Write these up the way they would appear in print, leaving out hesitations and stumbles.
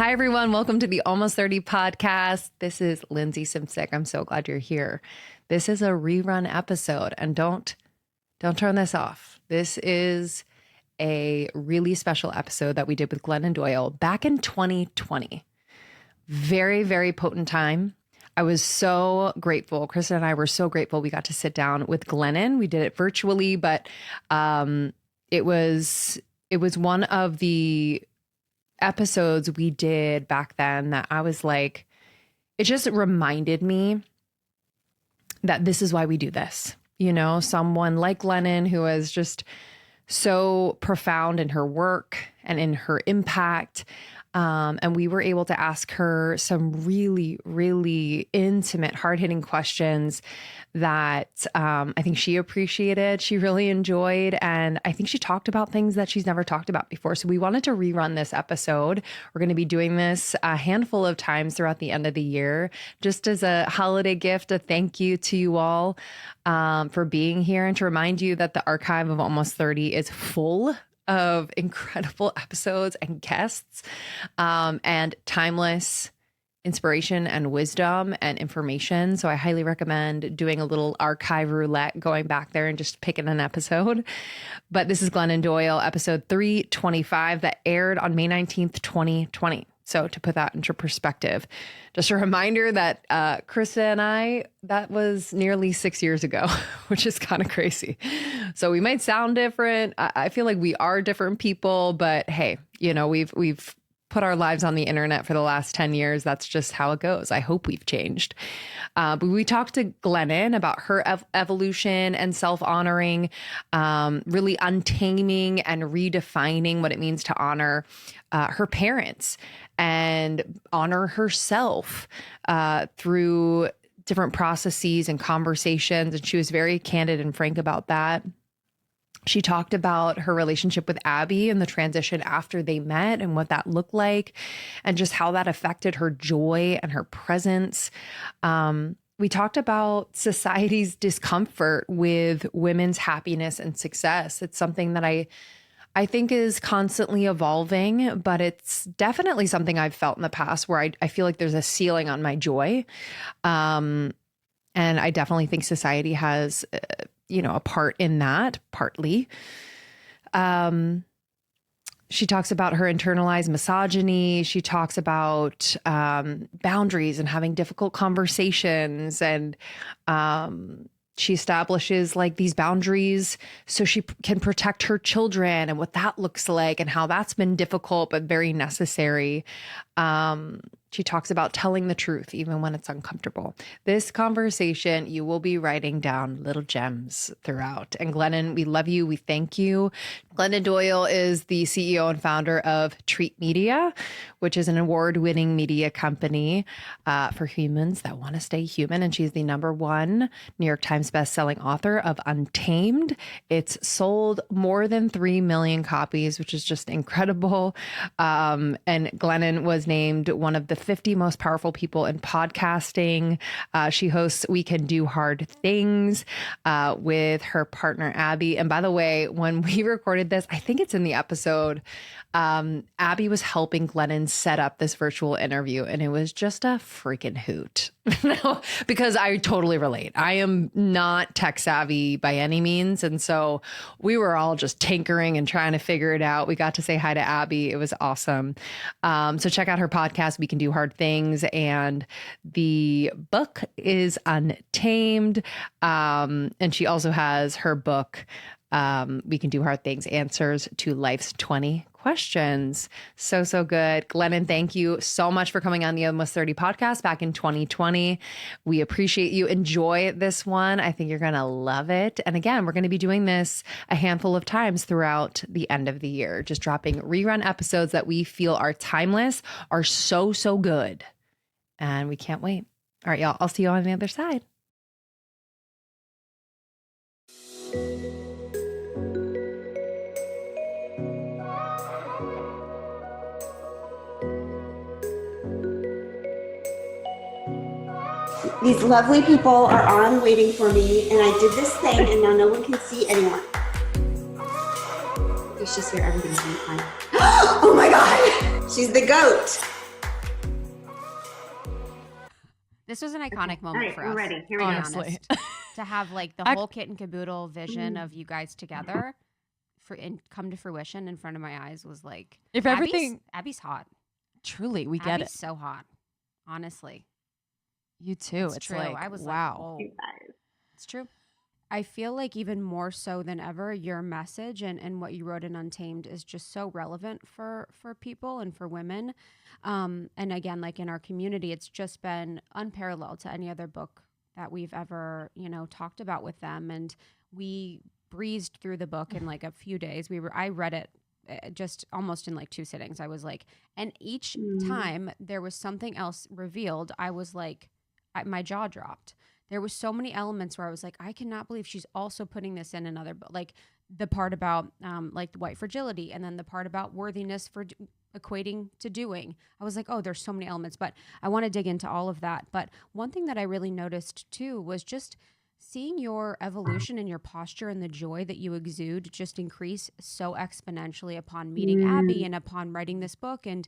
Hi, everyone. Welcome to the Almost 30 podcast. This is Lindsay Simsick. I'm so glad you're here. This is a rerun episode, and don't turn this off. This is a really special episode that we did with Glennon Doyle back in 2020. Very, very potent time. I was so grateful. Kristen and I were so grateful we got to sit down with Glennon. We did it virtually, but it was one of the episodes we did back then that I was like, it just reminded me that this is why we do this. You know, someone like Glennon who is just so profound in her work and in her impact. And we were able to ask her some really, really intimate, hard-hitting questions that I think she appreciated, she really enjoyed, and I think she talked about things that she's never talked about before. So we wanted to rerun this episode. We're going to be doing this a handful of times throughout the end of the year, just as a holiday gift, a thank you to you all for being here, and to remind you that the archive of Almost 30 is full of incredible episodes and guests, and timeless inspiration and wisdom and information. So I highly recommend doing a little archive roulette, going back there and just picking an episode. But this is Glennon Doyle, episode 325 that aired on May 19th, 2020. So to put that into perspective, just a reminder that Krista and I, that was nearly 6 years ago, which is kind of crazy. So we might sound different. I feel like we are different people, but hey, you know, we've put our lives on the internet for the last 10 years. That's just how it goes. I hope we've changed. But we talked to Glennon about her evolution and self-honoring, really untaming and redefining what it means to honor her parents and honor herself through different processes and conversations. And she was very candid and frank about that. She talked about her relationship with Abby and the transition after they met and what that looked like, and just how that affected her joy and her presence. We talked about society's discomfort with women's happiness and success. It's something that I think is constantly evolving, but it's definitely something I've felt in the past where I feel like there's a ceiling on my joy. And I definitely think society has a part in that, partly. She talks about her internalized misogyny. She talks about boundaries and having difficult conversations. And she establishes like these boundaries so she can protect her children and what that looks like and how that's been difficult, but very necessary. She talks about telling the truth, even when it's uncomfortable. This conversation, you will be writing down little gems throughout. And Glennon, we love you. We thank you. Glennon Doyle is the CEO and founder of Treat Media, which is an award-winning media company for humans that want to stay human. And she's the #1 New York Times bestselling author of Untamed. It's sold more than 3 million copies, which is just incredible. And Glennon was named one of the 50 most powerful people in podcasting. She hosts We Can Do Hard Things with her partner, Abby. And by the way, when we recorded this, I think it's in the episode, Abby was helping Glennon set up this virtual interview, and it was just a freaking hoot. Because I totally relate. I am not tech savvy by any means. And so we were all just tinkering and trying to figure it out. We got to say hi to Abby. It was awesome. So check out her podcast, We Can Do Hard Things. And the book is Untamed. And she also has her book, We Can Do Hard Things, Answers to Life's 20 Questions. So good. Glennon, thank you so much for coming on the Almost 30 podcast back in 2020. We appreciate you. Enjoy this one. I think you're going to love it. And again, we're going to be doing this a handful of times throughout the end of the year, just dropping rerun episodes that we feel are timeless, are so good. And we can't wait. All right, y'all. I'll see you on the other side. These lovely people are on waiting for me, and I did this thing, and now no one can see anyone. You should hear everything's going fine. Oh my God! She's the goat. This was an iconic All moment right, for we're us. ready. Here we go. Honestly. To have like the whole kit and caboodle vision of you guys together and come to fruition in front of my eyes was like, If Abby's hot. Truly, we get Abby's it. so hot. Honestly. You too. It's true. like, I was wow. like, oh, it's true. I feel like even more so than ever, your message and what you wrote in Untamed is just so relevant for people and for women. And again, like in our community, it's just been unparalleled to any other book that we've ever, talked about with them. And we breezed through the book in like a few days. I read it just almost in like 2 sittings. I was like, and each time there was something else revealed, I was like, my jaw dropped. There was so many elements where I was like, I cannot believe she's also putting this in another book. Like the part about like the white fragility, and then the part about worthiness for equating to doing. I was like, oh, there's so many elements, but I want to dig into all of that. But one thing that I really noticed too was just seeing your evolution and your posture and the joy that you exude just increase so exponentially upon meeting Abby and upon writing this book. And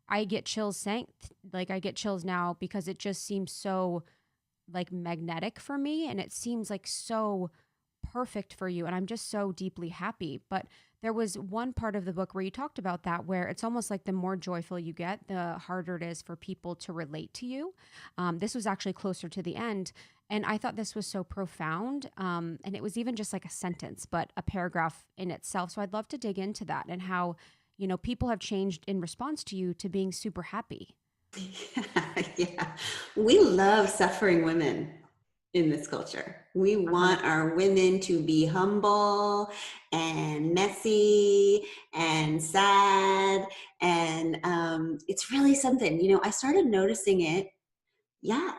I get chills I get chills now because it just seems so like magnetic for me, and it seems like so perfect for you, and I'm just so deeply happy. But there was one part of the book where you talked about that, where it's almost like the more joyful you get, the harder it is for people to relate to you. This was actually closer to the end, and I thought this was so profound, and it was even just like a sentence but a paragraph in itself. So I'd love to dig into that and how people have changed in response to you to being super happy. Yeah. We love suffering women in this culture. We want our women to be humble and messy and sad. And it's really something. I started noticing it,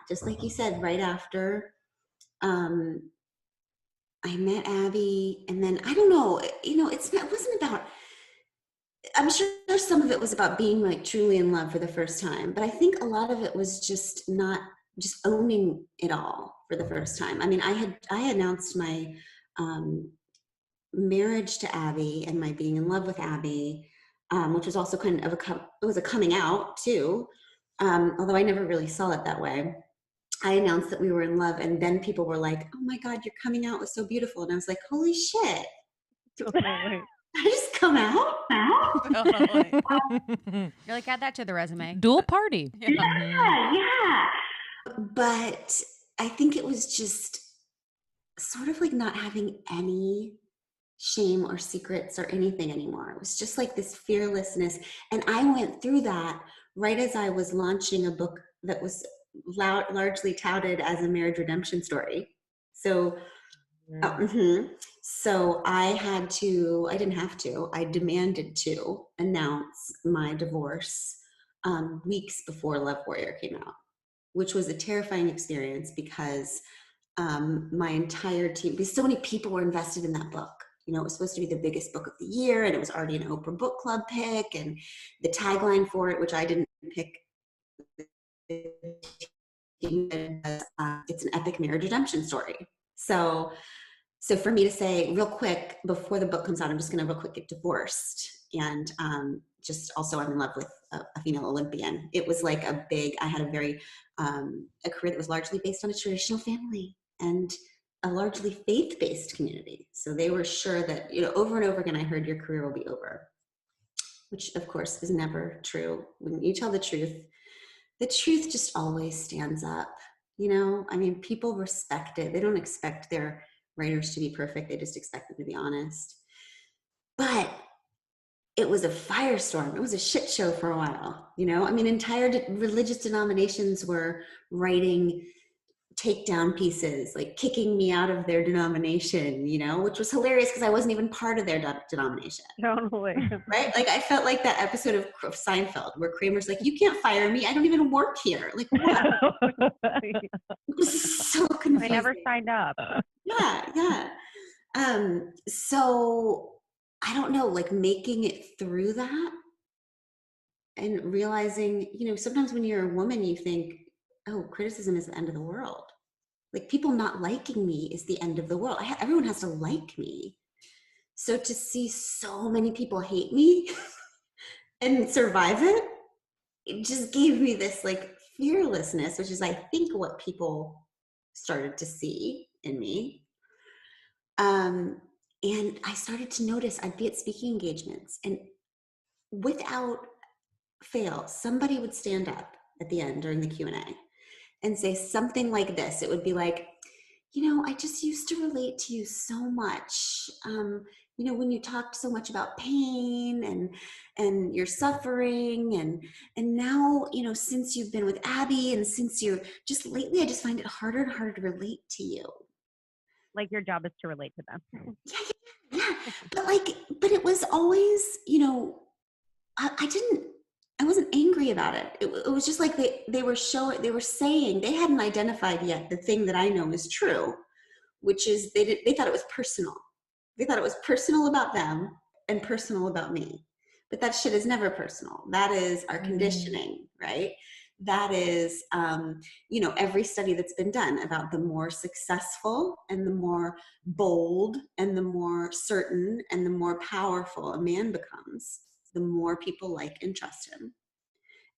just like you said, right after I met Abby. And then I don't know, it wasn't about, I'm sure some of it was about being like truly in love for the first time, but I think a lot of it was just not just owning it all for the first time. I mean, I announced my marriage to Abby and my being in love with Abby, which was also kind of it was a coming out too, although I never really saw it that way. I announced that we were in love, and then people were like, "Oh my God, your coming out was so beautiful," and I was like, "Holy shit!" I just come out now. You're like, add that to the resume. Dual party. Yeah. But I think it was just sort of like not having any shame or secrets or anything anymore. It was just like this fearlessness. And I went through that right as I was launching a book that was largely touted as a marriage redemption story. So So I didn't have to, I demanded to announce my divorce weeks before Love Warrior came out, which was a terrifying experience because my entire team, because so many people were invested in that book. It was supposed to be the biggest book of the year, and it was already an Oprah Book Club pick, and the tagline for it, which I didn't pick, it's an epic marriage redemption story. So for me to say real quick before the book comes out, I'm just going to real quick get divorced. And just also I'm in love with a female Olympian. It was like I had a very, a career that was largely based on a traditional family and a largely faith-based community. So they were sure that, over and over again, I heard your career will be over, which of course is never true. When you tell the truth just always stands up. I mean, people respect it. They don't expect their writers to be perfect. They just expect them to be honest. But it was a firestorm. It was a shit show for a while. I mean, entire religious denominations were writing takedown pieces, like kicking me out of their denomination, which was hilarious because I wasn't even part of their denomination. Totally. Right? Like I felt like that episode of Seinfeld where Kramer's like, "You can't fire me. I don't even work here." Like, what? It was so confusing. I never signed up. Yeah. So I don't know, like making it through that and realizing, sometimes when you're a woman, you think, oh, criticism is the end of the world. Like people not liking me is the end of the world. Everyone has to like me. So to see so many people hate me and survive it just gave me this like fearlessness, which is, I think, what people started to see in me. And I started to notice I'd be at speaking engagements, and without fail, somebody would stand up at the end during the Q&A and say something like this. It would be like, I just used to relate to you so much. When you talked so much about pain and your suffering, and now, since you've been with Abby, and since you're just lately, I just find it harder and harder to relate to you. Like your job is to relate to them. Yeah. But it was always, I wasn't angry about it. It was just like they were saying, they hadn't identified yet the thing that I know is true, which is they thought it was personal. They thought it was personal about them and personal about me. But that shit is never personal. That is our conditioning, right? That is, every study that's been done about the more successful and the more bold and the more certain and the more powerful a man becomes, the more people like and trust him.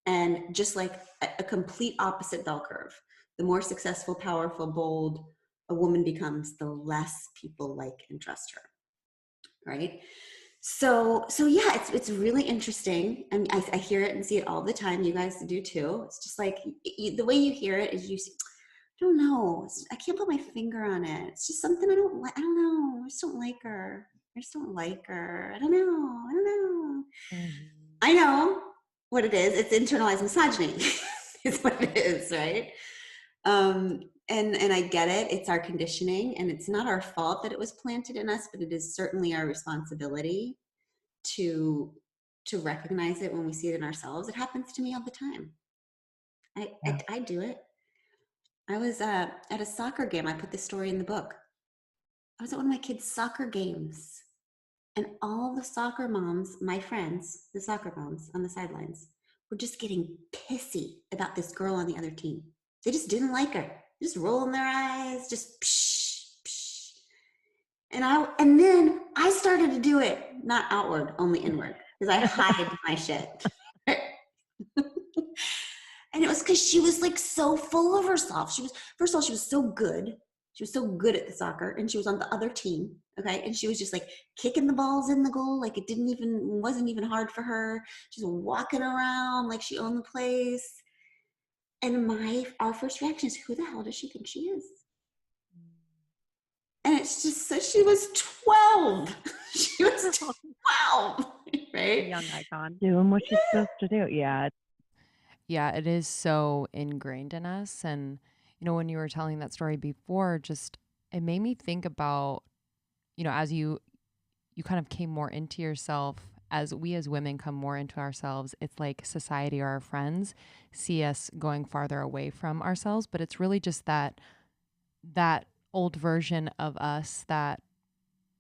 And just like a complete opposite bell curve, the more successful, powerful, bold a woman becomes, the less people like and trust her, right? So yeah, it's really interesting. I mean, I hear it and see it all the time. You guys do too. It's just like the way you hear it is I don't know. I can't put my finger on it. It's just something I don't like. I don't know. I just don't like her. I just don't like her. I don't know. I know what it is. It's internalized misogyny is what it is, right? And I get it. It's our conditioning, and it's not our fault that it was planted in us, but it is certainly our responsibility to recognize it when we see it in ourselves. It happens to me all the time. I do it. I was at a soccer game. I put this story in the book. I was at one of my kids' soccer games, and all the soccer moms, my friends, the soccer moms on the sidelines, were just getting pissy about this girl on the other team. They just didn't like her. Just rolling their eyes, just psh, psh. And then I started to do it, not outward, only inward, because I hide my shit. And it was because she was like so full of herself. First of all, she was so good. She was so good at the soccer, and she was on the other team. Okay. And she was just like kicking the balls in the goal. Like wasn't even hard for her. She's walking around like she owned the place. And our first reaction is, who the hell does she think she is? And it's just, so she was 12. She was 12, right? A young icon. Doing what she's supposed to do. Yeah. Yeah, it is so ingrained in us. And, when you were telling that story before, just, it made me think about, as you kind of came more into yourself, as we as women come more into ourselves, it's like society or our friends see us going farther away from ourselves. But it's really just that old version of us that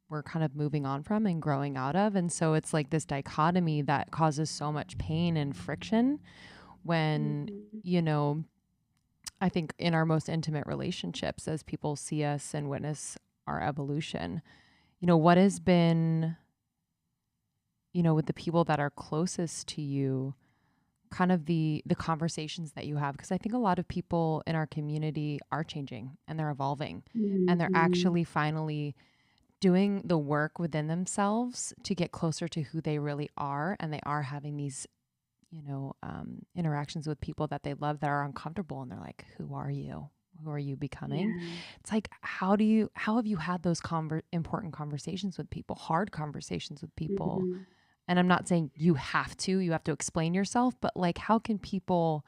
we're kind of moving on from and growing out of. And so it's like this dichotomy that causes so much pain and friction when, I think in our most intimate relationships, as people see us and witness our evolution, what has been, with the people that are closest to you, kind of the conversations that you have. Because I think a lot of people in our community are changing and they're evolving, and they're actually finally doing the work within themselves to get closer to who they really are. And they are having these, interactions with people that they love that are uncomfortable. And they're like, who are you? Who are you becoming? Yeah. It's like, how have you had those important conversations with people, hard conversations with people? Mm-hmm. And I'm not saying you have to explain yourself, but like, how can people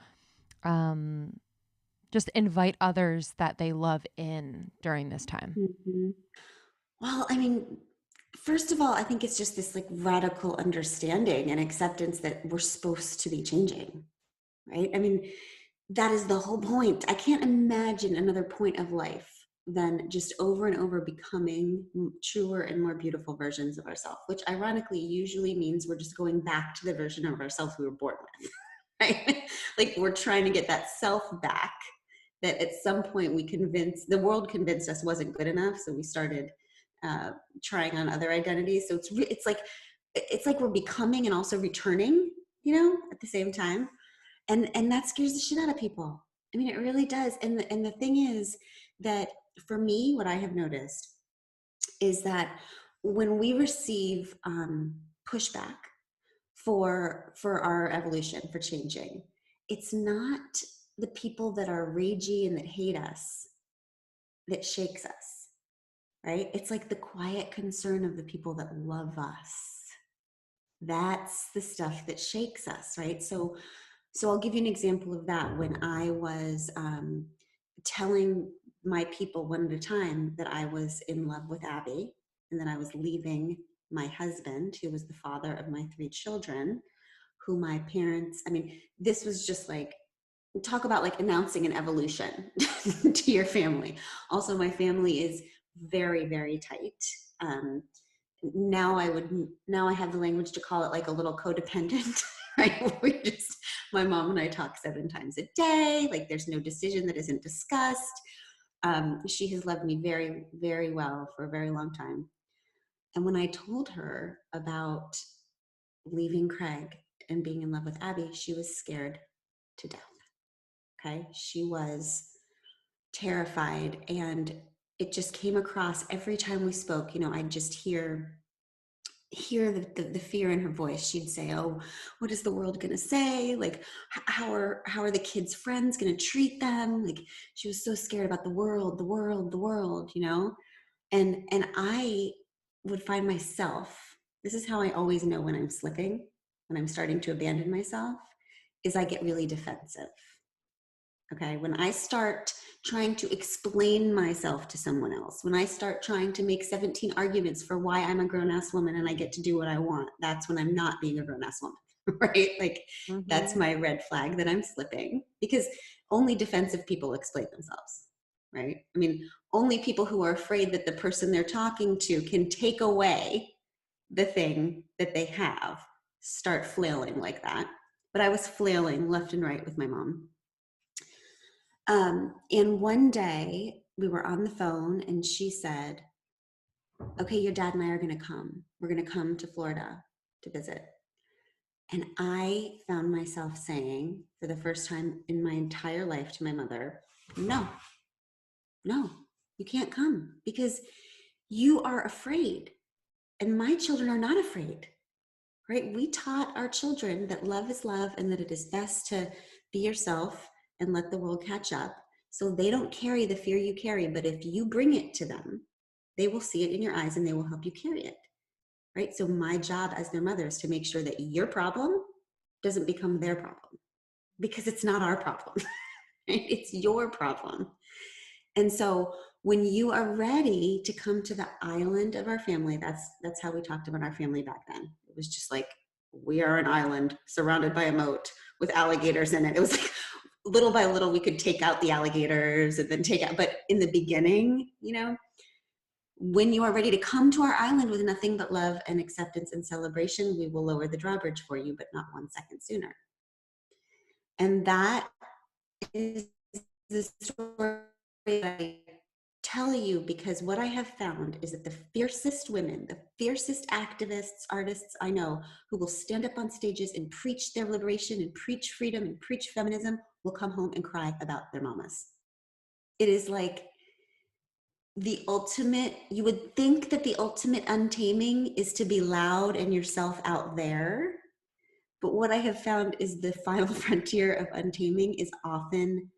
just invite others that they love in during this time? Mm-hmm. Well, I mean, first of all, I think it's just this like radical understanding and acceptance that we're supposed to be changing, right? I mean, that is the whole point. I can't imagine another point of life than just over and over becoming truer and more beautiful versions of ourselves, which ironically usually means we're just going back to the version of ourselves we were born with, right? Like we're trying to get that self back that at some point the world convinced us wasn't good enough. So we started trying on other identities. So it's like we're becoming and also returning, at the same time. And that scares the shit out of people. I mean, it really does. And the thing is that for me, what I have noticed is that when we receive pushback for our evolution, for changing, it's not the people that are ragey and that hate us that shakes us, right? It's like the quiet concern of the people that love us. That's the stuff that shakes us, right? So I'll give you an example of that. When I was telling my people one at a time that I was in love with Abby and that I was leaving my husband, who was the father of my 3 children, who my parents, I mean, this was just like, talk about like announcing an evolution to your family. Also, my family is very, very tight. Now I have the language to call it like a little codependent, right? We just, my mom and I talk 7 times a day. Like there's no decision that isn't discussed. She has loved me very, very well for a very long time. And when I told her about leaving Craig and being in love with Abby, she was scared to death. Okay. She was terrified, and it just came across every time we spoke. You know, I'd just hear the fear in her voice. She'd say, "Oh, what is the world going to say? Like, how are the kids' friends going to treat them?" Like, she was so scared about the world, you know? And I would find myself, this is how I always know when I'm slipping, when I'm starting to abandon myself, is I get really defensive. Okay, when I start trying to explain myself to someone else, when I start trying to make 17 arguments for why I'm a grown-ass woman and I get to do what I want, that's when I'm not being a grown-ass woman, right? Like, that's my red flag that I'm slipping, because only defensive people explain themselves, right? I mean, only people who are afraid that the person they're talking to can take away the thing that they have start flailing like that. But I was flailing left and right with my mom. And one day we were on the phone and she said, "Okay, your dad and I are going to come. We're going to come to Florida to visit." And I found myself saying for the first time in my entire life to my mother, "No, you can't come because you are afraid. And my children are not afraid," right? We taught our children that love is love and that it is best to be yourself and let the world catch up. So they don't carry the fear you carry, but if you bring it to them, they will see it in your eyes and they will help you carry it, right? So my job as their mother is to make sure that your problem doesn't become their problem, because it's not our problem, right? It's your problem. And so when you are ready to come to the island of our family, that's how we talked about our family back then. It was just like, we are an island surrounded by a moat with alligators in it. It was like, little by little, we could take out the alligators and then take out, but in the beginning, you know, when you are ready to come to our island with nothing but love and acceptance and celebration, we will lower the drawbridge for you, but not 1 second sooner. And that is the story that I tell you, because what I have found is that the fiercest women, the fiercest activists, artists I know, who will stand up on stages and preach their liberation and preach freedom and preach feminism, will come home and cry about their mamas. It is like the ultimate, you would think that the ultimate untaming is to be loud and yourself out there. But what I have found is the final frontier of untaming is often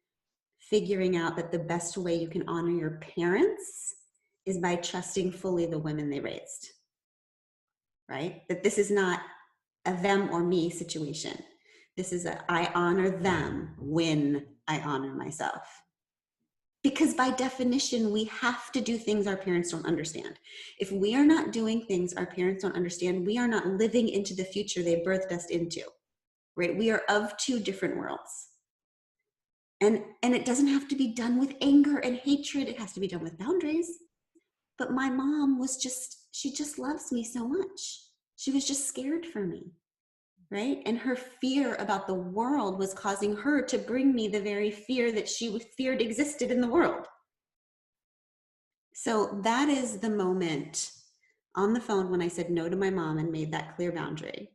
figuring out that the best way you can honor your parents is by trusting fully the women they raised, right? That this is not a them or me situation. This is a I honor them when I honor myself. Because by definition, we have to do things our parents don't understand. If we are not doing things our parents don't understand, we are not living into the future they birthed us into, right? We are of 2 different worlds. And it doesn't have to be done with anger and hatred. It has to be done with boundaries. But my mom she just loves me so much. She was just scared for me, right? And her fear about the world was causing her to bring me the very fear that she feared existed in the world. So that is the moment on the phone when I said no to my mom and made that clear boundary,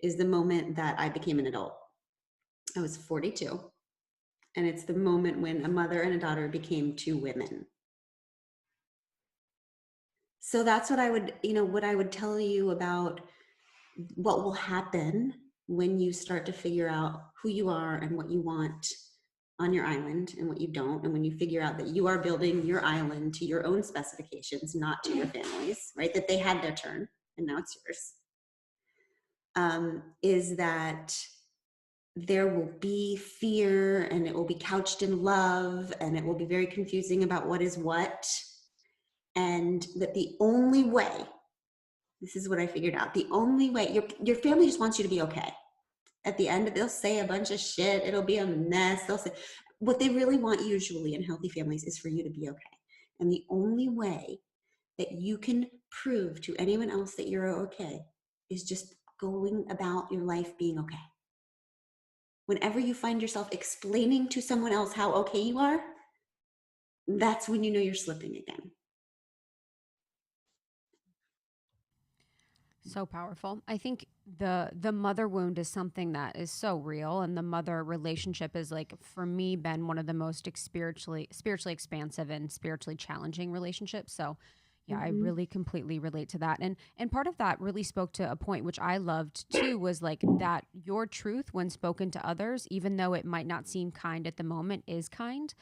is the moment that I became an adult. I was 42. And it's the moment when a mother and a daughter became two women. So that's what I would, what I would tell you about what will happen when you start to figure out who you are and what you want on your island and what you don't. And when you figure out that you are building your island to your own specifications, not to your family's, right? That they had their turn and now it's yours. Is that there will be fear and it will be couched in love and it will be very confusing about what is what. And that the only way, this is what I figured out, the only way, your family just wants you to be okay. At the end, they'll say a bunch of shit. It'll be a mess. They'll say, what they really want usually in healthy families is for you to be okay. And the only way that you can prove to anyone else that you're okay is just going about your life being okay. Whenever you find yourself explaining to someone else how okay you are, that's when you know you're slipping again. So powerful. I think the mother wound is something that is so real, and the mother relationship is, like, for me, been one of the most spiritually expansive and spiritually challenging relationships. So yeah, I really completely relate to that. And part of that really spoke to a point which I loved too, was like that your truth when spoken to others, even though it might not seem kind at the moment, is kind.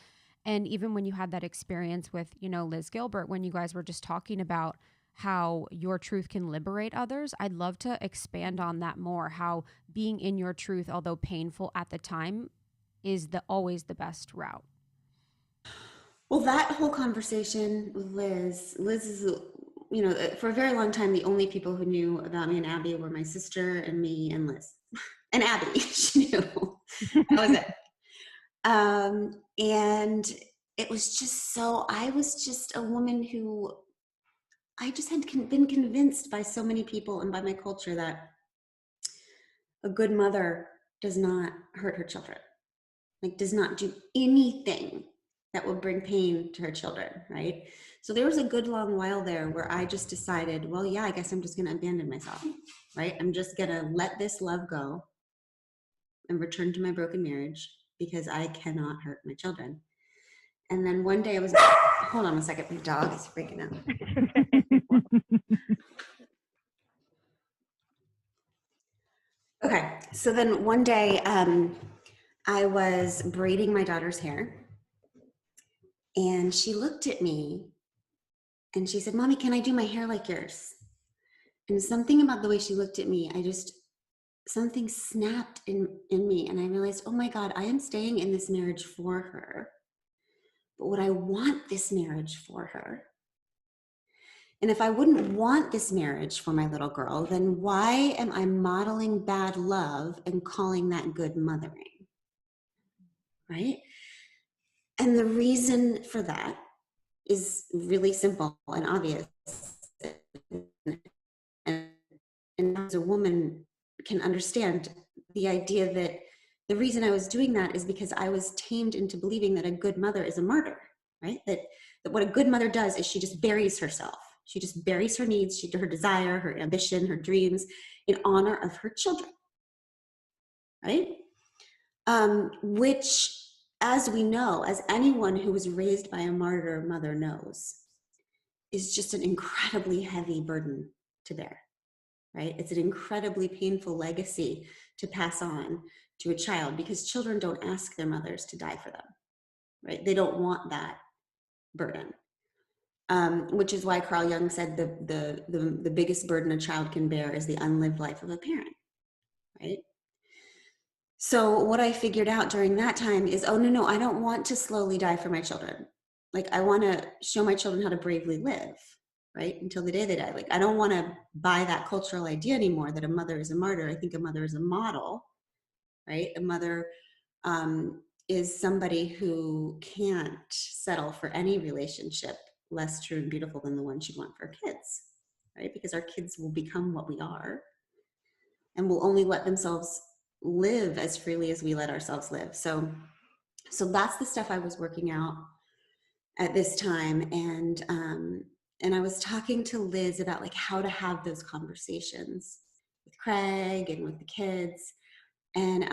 And even when you had that experience with, Liz Gilbert, when you guys were just talking about how your truth can liberate others, I'd love to expand on that more, how being in your truth, although painful at the time, is always the best route. Well, that whole conversation with Liz is, for a very long time, the only people who knew about me and Abby were my sister and me and Liz. And Abby, she knew. That was it. And it was just I was just a woman who I just had been convinced by so many people and by my culture that a good mother does not hurt her children, like does not do anything that will bring pain to her children, right? So there was a good long while there where I just decided, well, yeah, I guess I'm just going to abandon myself, right? I'm just going to let this love go and return to my broken marriage because I cannot hurt my children. And then one day I was, hold on a second, my dog is freaking out. Okay, so then one day I was braiding my daughter's hair and she looked at me and she said, Mommy, can I do my hair like yours? And something about the way she looked at me, something snapped in me and I realized, oh my God, I am staying in this marriage for her. But would I want this marriage for her? And if I wouldn't want this marriage for my little girl, then why am I modeling bad love and calling that good mothering? Right? And the reason for that is really simple and obvious. And as a woman can understand the idea that the reason I was doing that is because I was tamed into believing that a good mother is a martyr, right? That what a good mother does is she just buries herself. She just buries her needs, her desire, her ambition, her dreams in honor of her children, right? Which, as we know, as anyone who was raised by a martyr mother knows, is just an incredibly heavy burden to bear, right? It's an incredibly painful legacy to pass on to a child because children don't ask their mothers to die for them, right? They don't want that burden. Which is why Carl Jung said the biggest burden a child can bear is the unlived life of a parent, right? So what I figured out during that time is, oh, no, I don't want to slowly die for my children. Like, I want to show my children how to bravely live, right? Until the day they die. Like, I don't want to buy that cultural idea anymore that a mother is a martyr. I think a mother is a model, right? A mother is somebody who can't settle for any relationship less true and beautiful than the one she'd want for her kids, right? Because our kids will become what we are and will only let themselves live as freely as we let ourselves live. So that's the stuff I was working out at this time. And I was talking to Liz about like how to have those conversations with Craig and with the kids. And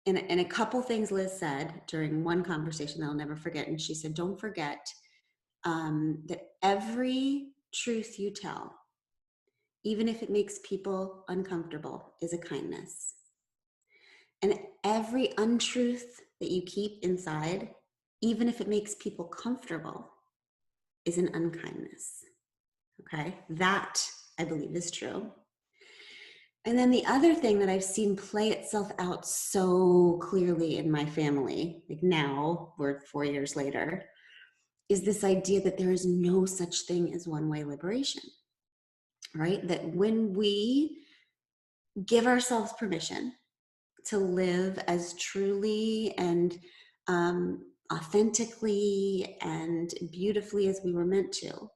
and a couple things Liz said during one conversation that I'll never forget. And she said, don't forget that every truth you tell, even if it makes people uncomfortable, is a kindness. And every untruth that you keep inside, even if it makes people comfortable, is an unkindness. Okay, that I believe is true. And then the other thing that I've seen play itself out so clearly in my family, like now we're 4 years later, is this idea that there is no such thing as one-way liberation, right? That when we give ourselves permission to live as truly and authentically and beautifully as we were meant to,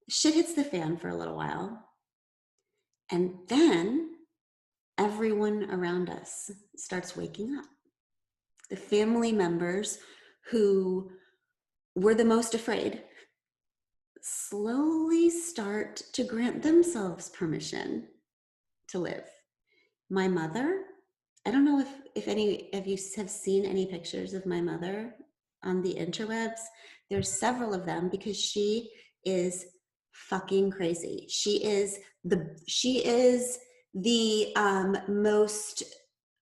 shit hits the fan for a little while. And then everyone around us starts waking up. The family members who were the most afraid slowly start to grant themselves permission to live. My mother, I don't know if any of you have seen any pictures of my mother on the interwebs. There's several of them because she is fucking crazy. She is the most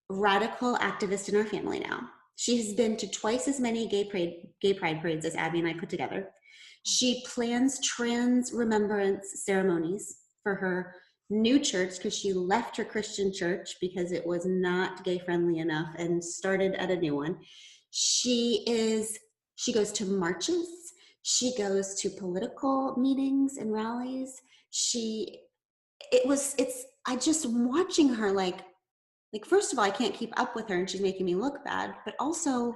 radical activist in our family now. She has been to twice as many gay pride parades as Abby and I put together. She plans trans remembrance ceremonies for her new church because she left her Christian church because it was not gay friendly enough and started at a new one. She goes to marches. She goes to political meetings and rallies. I just watching her like first of all, I can't keep up with her and she's making me look bad, but also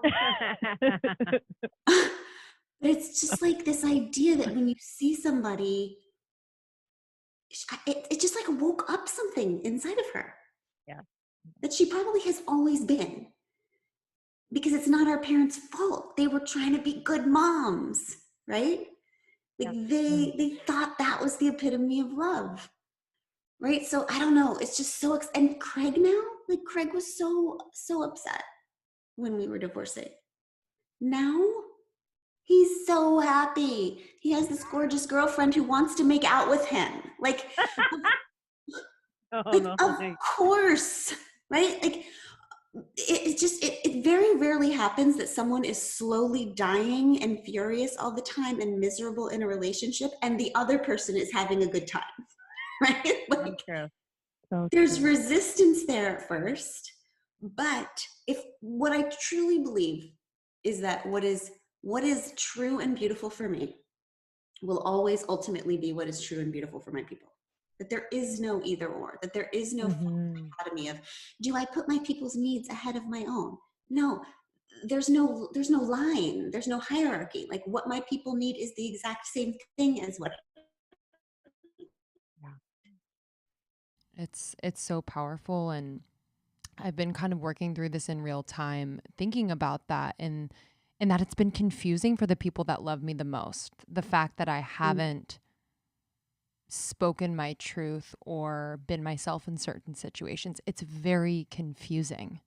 but it's just like this idea that when you see somebody, it just like woke up something inside of her. Yeah. That she probably has always been. Because it's not our parents' fault. They were trying to be good moms, right? Like they thought that was the epitome of love. Right? So I don't know. It's just so and Craig now, like Craig was so upset when we were divorcing. Now he's so happy. He has this gorgeous girlfriend who wants to make out with him. Like, of course, right? Like, it very rarely happens that someone is slowly dying and furious all the time and miserable in a relationship, and the other person is having a good time, right? Like, there's resistance there at first, but what I truly believe is that what is true and beautiful for me will always ultimately be what is true and beautiful for my people. That there is no either or, that there is no dichotomy of, do I put my people's needs ahead of my own? No, there's no line, there's no hierarchy. Like what my people need is the exact same thing as what. It's so powerful, and I've been kind of working through this in real time, thinking about that and that it's been confusing for the people that love me the most. The fact that I haven't spoken my truth or been myself in certain situations, it's very confusing.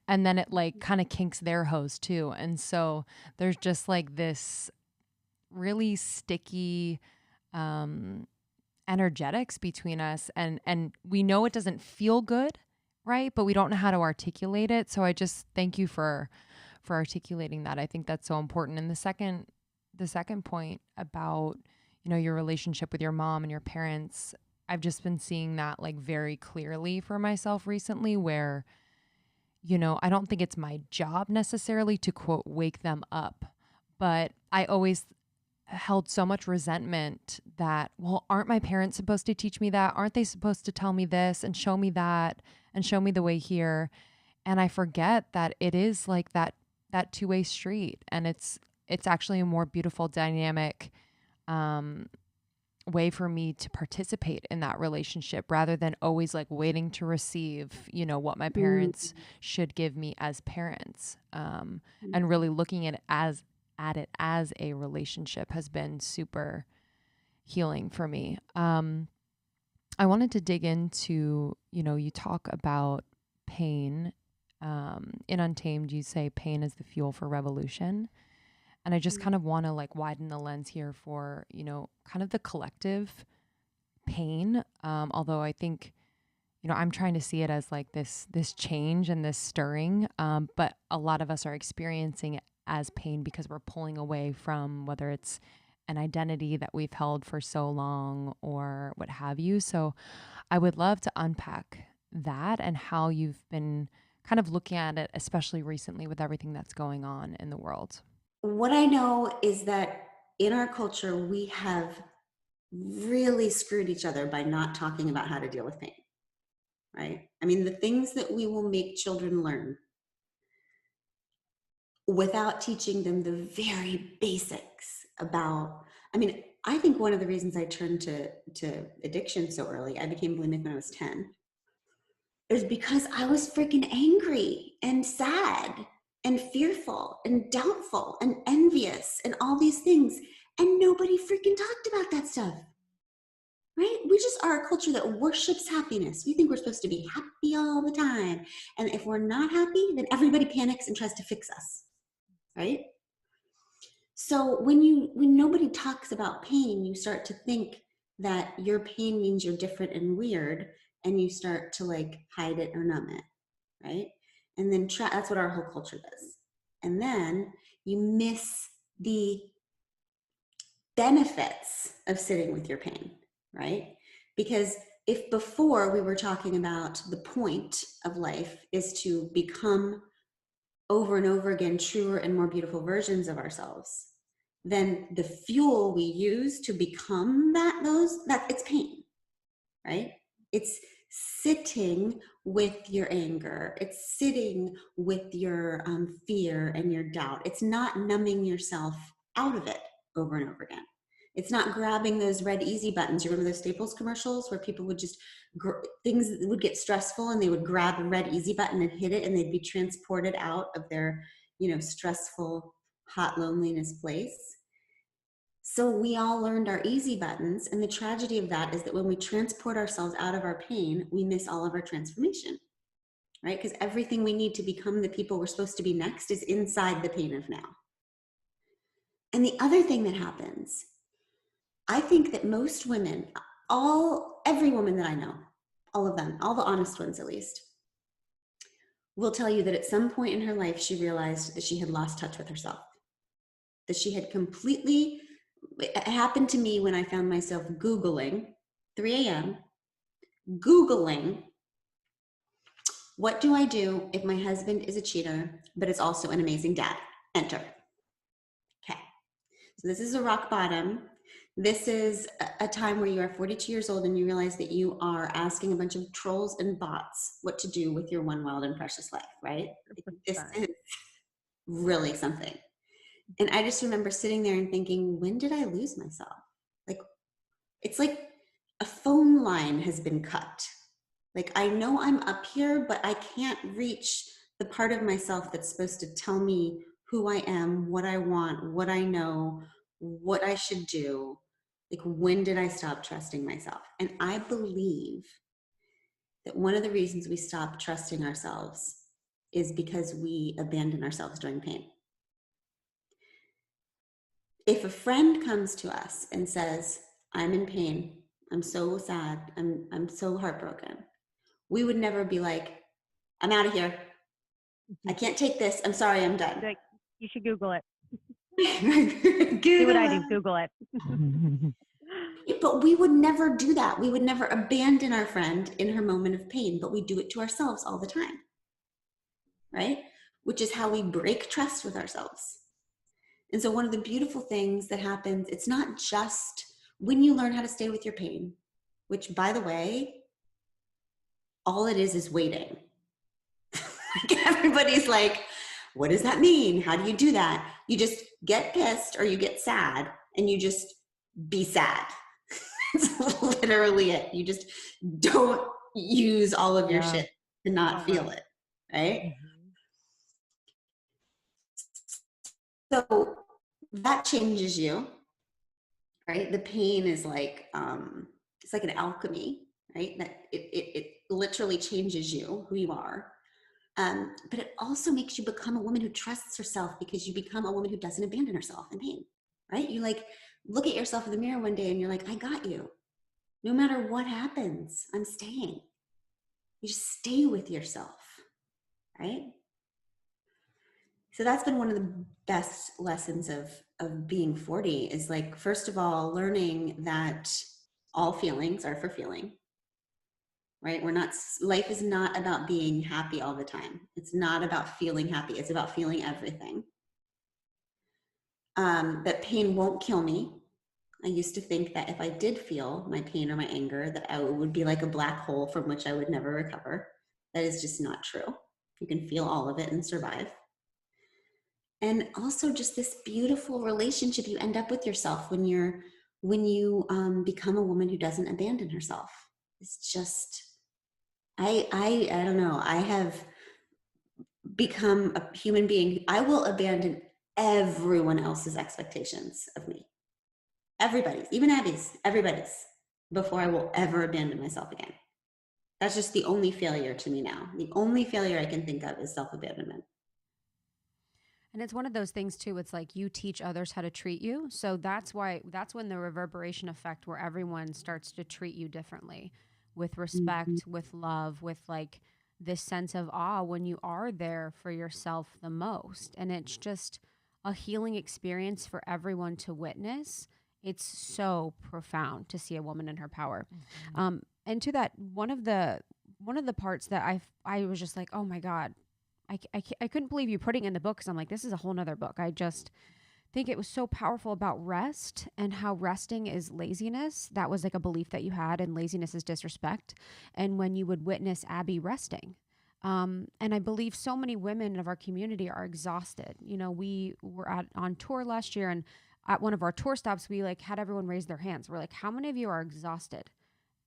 And then it like kind of kinks their hose too. And so there's just like this really sticky energetics between us, and we know it doesn't feel good, right? But we don't know how to articulate it. So I just thank you for articulating that. I think that's so important. And the second point about, you know, your relationship with your mom and your parents, I've just been seeing that like very clearly for myself recently, where, you know, I don't think it's my job necessarily to quote wake them up, but I always held so much resentment that, well, aren't my parents supposed to teach me that? Aren't they supposed to tell me this and show me that and show me the way here? And I forget that it is like that two-way street, and it's actually a more beautiful dynamic way for me to participate in that relationship, rather than always like waiting to receive, you know, what my parents should give me as parents, and really looking at it as a relationship has been super healing for me. I wanted to dig into, you know, you talk about pain in Untamed, you say pain is the fuel for revolution. And I just kind of want to like widen the lens here for, you know, kind of the collective pain. Although I think, you know, I'm trying to see it as like this change and this stirring. But a lot of us are experiencing it as pain because we're pulling away from whether it's an identity that we've held for so long or what have you. So I would love to unpack that and how you've been kind of looking at it, especially recently with everything that's going on in the world. What I know is that in our culture, we have really screwed each other by not talking about how to deal with pain, right? I mean, the things that we will make children learn without teaching them the very basics about, I mean, I think one of the reasons I turned to addiction so early, I became bulimic when I was 10, is because I was freaking angry and sad and fearful and doubtful and envious and all these things. And nobody freaking talked about that stuff, right? We just are a culture that worships happiness. We think we're supposed to be happy all the time. And if we're not happy, then everybody panics and tries to fix us, right? So when nobody talks about pain, you start to think that your pain means you're different and weird, and you start to like hide it or numb it, right? And then that's what our whole culture does. And then you miss the benefits of sitting with your pain, right? Because if before we were talking about the point of life is to become over and over again truer and more beautiful versions of ourselves, then the fuel we use to become that it's pain, right? It's sitting with your anger. It's sitting with your fear and your doubt. It's not numbing yourself out of it over and over again. It's not grabbing those red easy buttons. You remember those Staples commercials where people would just, things would get stressful and they would grab a red easy button and hit it and they'd be transported out of their, you know, stressful, hot loneliness place. So we all learned our easy buttons. And the tragedy of that is that when we transport ourselves out of our pain, we miss all of our transformation, right? Because everything we need to become the people we're supposed to be next is inside the pain of now. And the other thing that happens, I think that most women, every woman that I know, all of them, all the honest ones at least, will tell you that at some point in her life, she realized that she had lost touch with herself, that she had completely, it happened to me when I found myself Googling, 3 a.m., Googling, what do I do if my husband is a cheater, but is also an amazing dad? Enter. Okay. So this is a rock bottom. This is a time where you are 42 years old and you realize that you are asking a bunch of trolls and bots what to do with your one wild and precious life, right? This is really something. And I just remember sitting there and thinking, when did I lose myself? Like, it's like a phone line has been cut. Like, I know I'm up here, but I can't reach the part of myself that's supposed to tell me who I am, what I want, what I know, what I should do. Like, when did I stop trusting myself? And I believe that one of the reasons we stop trusting ourselves is because we abandon ourselves during pain. If a friend comes to us and says, I'm in pain, I'm so sad, I'm so heartbroken, we would never be like, I'm out of here. I can't take this. I'm sorry, I'm done. Like, you should Google it. Google Do what I do. Google it. But we would never do that. We would never abandon our friend in her moment of pain, but we do it to ourselves all the time, right? Which is how we break trust with ourselves. And so one of the beautiful things that happens, it's not just when you learn how to stay with your pain, which, by the way, all it is waiting. Like, everybody's like, what does that mean? How do you do that? You just get pissed or you get sad and you just be sad. That's literally it. You just don't use all of your shit to not feel it, right? So that changes you, right? The pain is like, it's like an alchemy, right? That it literally changes you, who you are. But it also makes you become a woman who trusts herself, because you become a woman who doesn't abandon herself in pain, right? You like look at yourself in the mirror one day and you're like, I got you. No matter what happens, I'm staying. You just stay with yourself, right? So that's been one of the best lessons of being 40, is like, first of all, learning that all feelings are for feeling, right? Life is not about being happy all the time. It's not about feeling happy. It's about feeling everything. That pain won't kill me. I used to think that if I did feel my pain or my anger, that I would be like a black hole from which I would never recover. That is just not true. You can feel all of it and survive. And also just this beautiful relationship you end up with yourself when you become a woman who doesn't abandon herself. It's just, I don't know. I have become a human being. I will abandon everyone else's expectations of me. Everybody's, even Abby's, everybody's, before I will ever abandon myself again. That's just the only failure to me now. The only failure I can think of is self-abandonment. And it's one of those things too. It's like you teach others how to treat you. So that's when the reverberation effect, where everyone starts to treat you differently, with respect, with love, with like this sense of awe when you are there for yourself the most. And it's just a healing experience for everyone to witness. It's so profound to see a woman in her power. And to that, one of the parts that I was just like, oh my God, I couldn't believe you putting it in the book, because I'm like, this is a whole nother book. I just think it was so powerful about rest, and how resting is laziness. That was like a belief that you had, and laziness is disrespect. And when you would witness Abby resting, and I believe so many women of our community are exhausted. You know, we were on tour last year, and at one of our tour stops, we like had everyone raise their hands. We're like, how many of you are exhausted?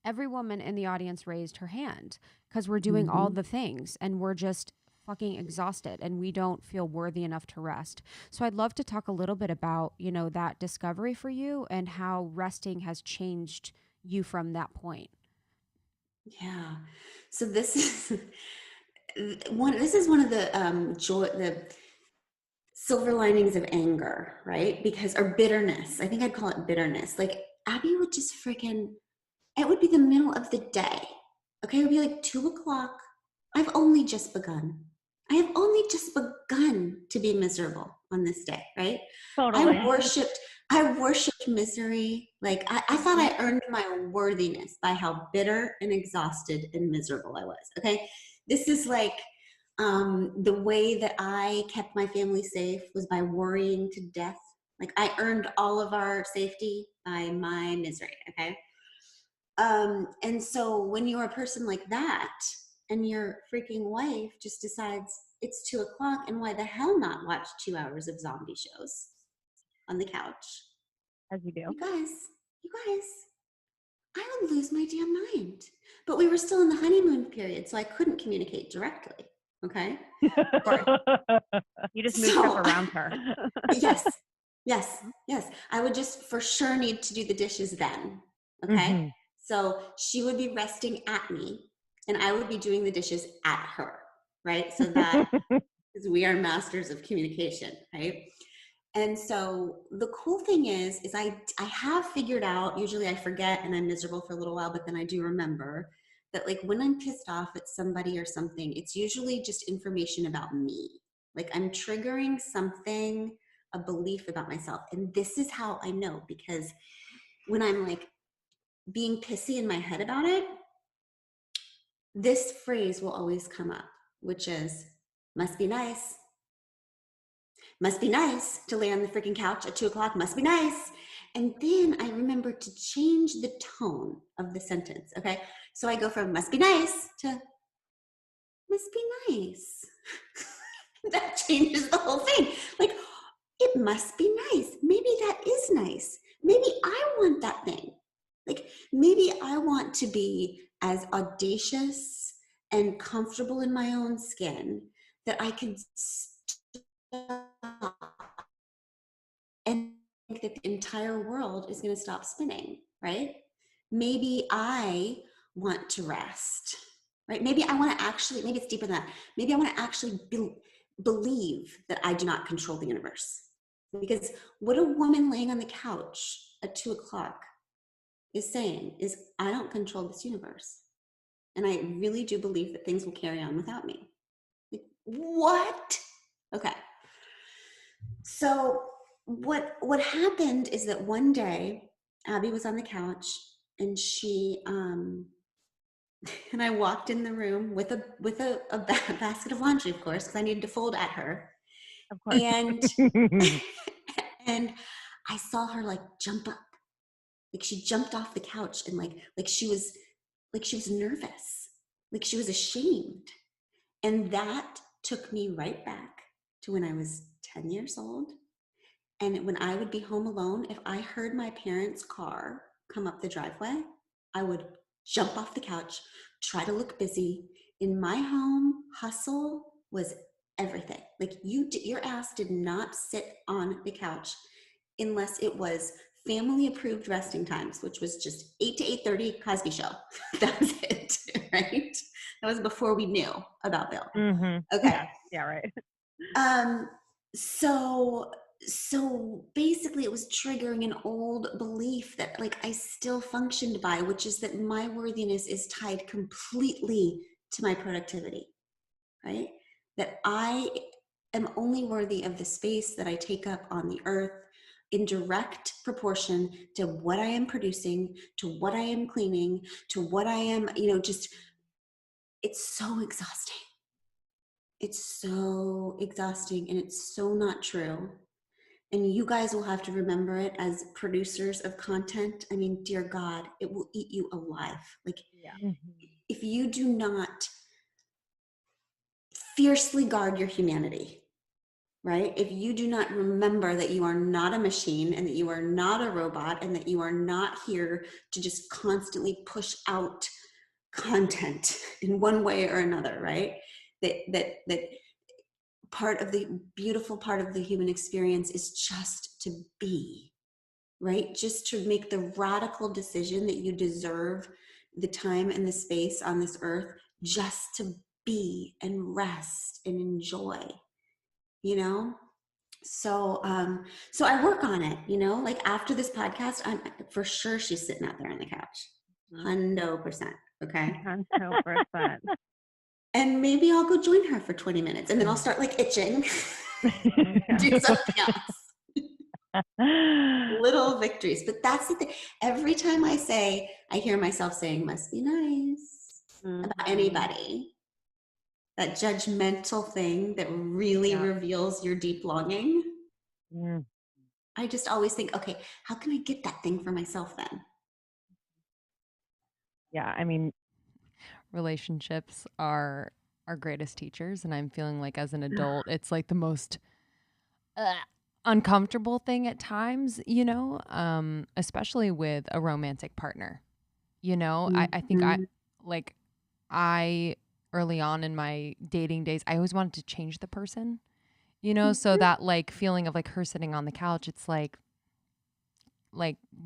Every woman in the audience raised her hand, because we're doing all the things and we're just fucking exhausted and we don't feel worthy enough to rest. So I'd love to talk a little bit about, you know, that discovery for you and how resting has changed you from that point. Yeah. So this is one of the the silver linings of anger, right? Because, or bitterness. I think I'd call it bitterness. Like Abby would just freaking, it would be the middle of the day. Okay. It would be like 2:00. I've only just begun. I have only just begun to be miserable on this day, right? Totally. I worshipped misery. Like I thought I earned my worthiness by how bitter and exhausted and miserable I was. Okay. This is like the way that I kept my family safe was by worrying to death. Like I earned all of our safety by my misery. Okay. And so when you're a person like that, and your freaking wife just decides it's 2:00, and why the hell not watch 2 hours of zombie shows on the couch? As you do. You guys, I would lose my damn mind. But we were still in the honeymoon period, so I couldn't communicate directly. Okay. You just moved stuff around her. Yes. I would just for sure need to do the dishes then. Okay. So she would be resting at me, and I would be doing the dishes at her. Right. So that is, we are masters of communication. Right. And so the cool thing is I have figured out, usually I forget and I'm miserable for a little while, but then I do remember that, like, when I'm pissed off at somebody or something, it's usually just information about me. Like I'm triggering something, a belief about myself. And this is how I know, because when I'm like being pissy in my head about it, this phrase will always come up, which is, must be nice. Must be nice to lay on the freaking couch at 2:00. Must be nice. And then I remember to change the tone of the sentence. Okay. So I go from must be nice to must be nice. That changes the whole thing. Like, it must be nice. Maybe that is nice. Maybe I want that thing. Like, maybe I want to be as audacious and comfortable in my own skin that I can and think that the entire world is going to stop spinning, right? Maybe I want to rest. right? Maybe I want to actually, maybe it's deeper than that. Maybe I want to actually believe that I do not control the universe. Because what a woman laying on the couch at 2:00 is saying is, I don't control this universe. And I really do believe that things will carry on without me. Like, what? Okay. So what happened is that one day Abby was on the couch and she and I walked in the room with a basket of laundry, of course, because I needed to fold at her. Of course. And and I saw her like jump up. Like she jumped off the couch and like she was nervous. Like she was ashamed. And that took me right back to when I was 10 years old. And when I would be home alone, if I heard my parents' car come up the driveway, I would jump off the couch, try to look busy. In my home, hustle was everything. Like your ass did not sit on the couch unless it was family approved resting times, which was just 8 to 8:30 Cosby Show. That was it, right? That was before we knew about Bill. Mm-hmm. Okay. Yeah, right. So basically it was triggering an old belief that like I still functioned by, which is that my worthiness is tied completely to my productivity, right? That I am only worthy of the space that I take up on the earth in direct proportion to what I am producing, to what I am cleaning, to what I am, just, it's so exhausting. It's so exhausting and it's so not true. And you guys will have to remember it as producers of content. I mean, dear God, it will eat you alive. Like, Yeah. if you do not fiercely guard your humanity, right? If you do not remember that you are not a machine and that you are not a robot and that you are not here to just constantly push out content in one way or another, right? That part of the beautiful part of the human experience is just to be, right? Just to make the radical decision that you deserve the time and the space on this earth just to be and rest and enjoy, So I work on it, like after this podcast, I'm for sure she's sitting out there on the couch. 100%. Okay. 100%. And maybe I'll go join her for 20 minutes and then I'll start like itching, do something else. Little victories. But that's the thing. Every time I hear myself saying, must be nice about anybody, that judgmental thing that really reveals your deep longing. I just always think, okay, how can I get that thing for myself then? Yeah, I mean, relationships are our greatest teachers, and I'm feeling like as an adult it's like the most uncomfortable thing at times, especially with a romantic partner. I think I early on in my dating days, I always wanted to change the person, so that like feeling of like her sitting on the couch, it's like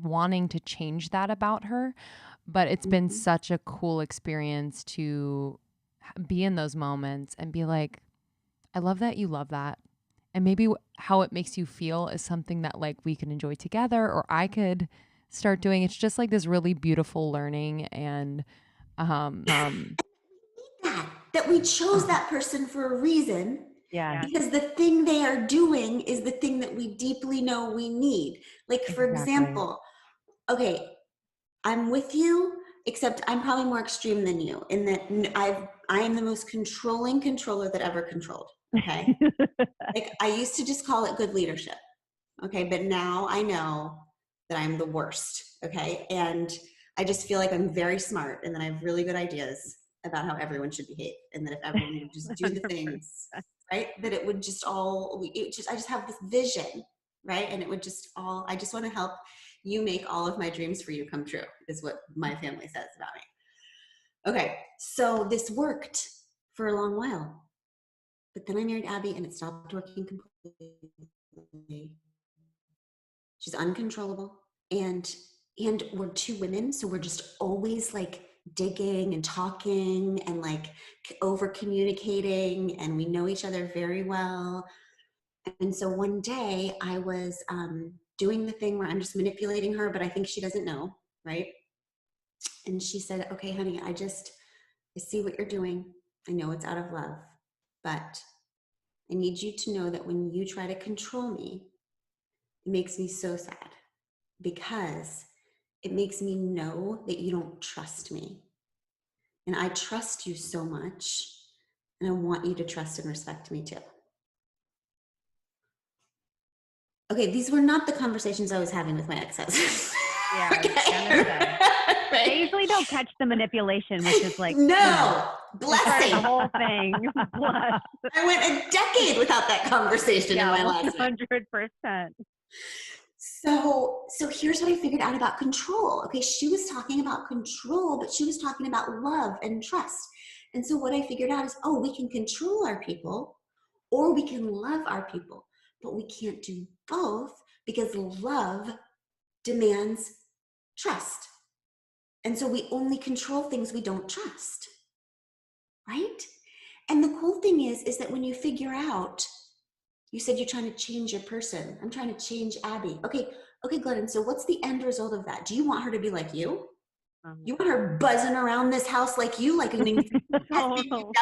wanting to change that about her. But it's been such a cool experience to be in those moments and be like, I love that you love that. And maybe how it makes you feel is something that like we can enjoy together, or I could start doing. It's just like this really beautiful learning. And that we chose that person for a reason. yeah. Because the thing they are doing is the thing that we deeply know we need. Like, for example, okay, I'm with you, except I'm probably more extreme than you in that I am the most controlling controller that ever controlled. Okay. Like, I used to just call it good leadership. Okay. But now I know that I'm the worst. Okay. And I just feel like I'm very smart and that I have really good ideas about how everyone should behave. And that if everyone would just do the things, right, that it would just I just have this vision, right? And it would just I just want to help you make all of my dreams for you come true, is what my family says about me. Okay, so this worked for a long while. But then I married Abby and it stopped working completely. She's uncontrollable. And we're two women, so we're just always like digging and talking and like over communicating, and we know each other very well. And so one day I was doing the thing where I'm just manipulating her, but I think she doesn't know, right? And she said, okay, honey, I see what you're doing. I know it's out of love, but I need you to know that when you try to control me, it makes me so sad, because it makes me know that you don't trust me. And I trust you so much, and I want you to trust and respect me too. Okay, these were not the conversations I was having with my ex-husband. Yeah, I was gonna say. Right? They usually don't catch the manipulation, which is like, no, you know, blessing. the whole thing. Bless. I went a decade without that conversation in my last one. 100%. So here's what I figured out about control. Okay, she was talking about control, but she was talking about love and trust. And so what I figured out is, oh, we can control our people, or we can love our people, but we can't do both, because love demands trust. And so we only control things we don't trust, right? And the cool thing is that when you figure out, you said you're trying to change your person. I'm trying to change Abby. Okay, Glennon, so what's the end result of that? Do you want her to be like you? You want her buzzing around this house like you, like an devil,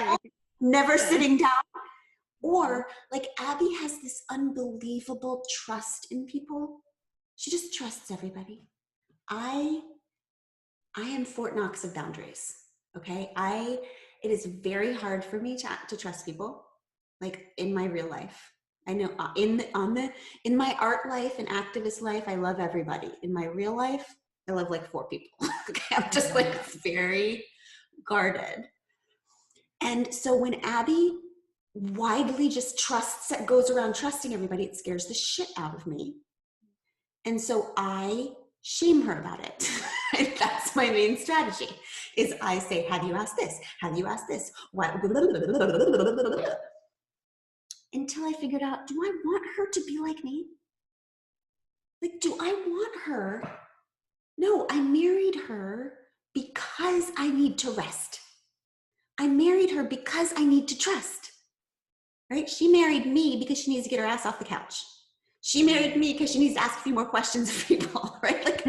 never sitting down? Or like Abby has this unbelievable trust in people. She just trusts everybody. I am Fort Knox of boundaries. Okay, it is very hard for me to trust people, like in my real life. I know in my art life and activist life, I love everybody. In my real life, I love like 4 people. Okay, I'm just like very guarded. And so when Abby widely just goes around trusting everybody, it scares the shit out of me. And so I shame her about it. That's my main strategy, is I say, have you asked this? Have you asked this? What? Until I figured out, do I want her to be like me? Like, do I want her? No, I married her because I need to rest. I married her because I need to trust, right? She married me because she needs to get her ass off the couch. She married me because she needs to ask a few more questions of people, right? Like,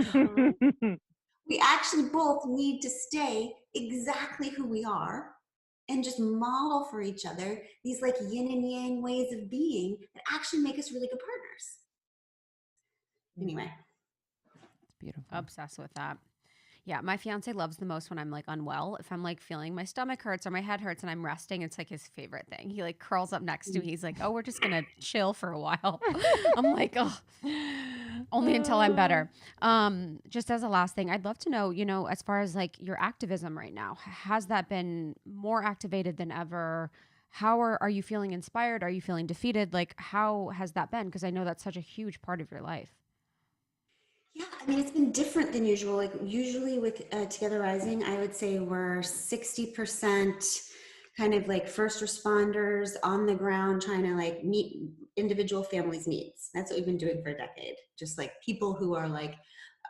we actually both need to stay exactly who we are and just model for each other these like yin and yang ways of being that actually make us really good partners. Anyway. It's beautiful. Obsessed with that. Yeah, my fiance loves the most when I'm like unwell. If I'm like feeling my stomach hurts or my head hurts and I'm resting, it's like his favorite thing. He like curls up next to me. He's like, "Oh, we're just gonna chill for a while." I'm like, "Oh, only until I'm better." Just as a last thing, I'd love to know, you know, as far as like your activism right now, has that been more activated than ever? How are you feeling inspired? Are you feeling defeated? Like, how has that been? Because I know that's such a huge part of your life. Yeah, I mean, it's been different than usual. Like usually with Together Rising, I would say we're 60% kind of like first responders on the ground trying to like meet individual families' needs. That's what we've been doing for a decade. Just like people who are like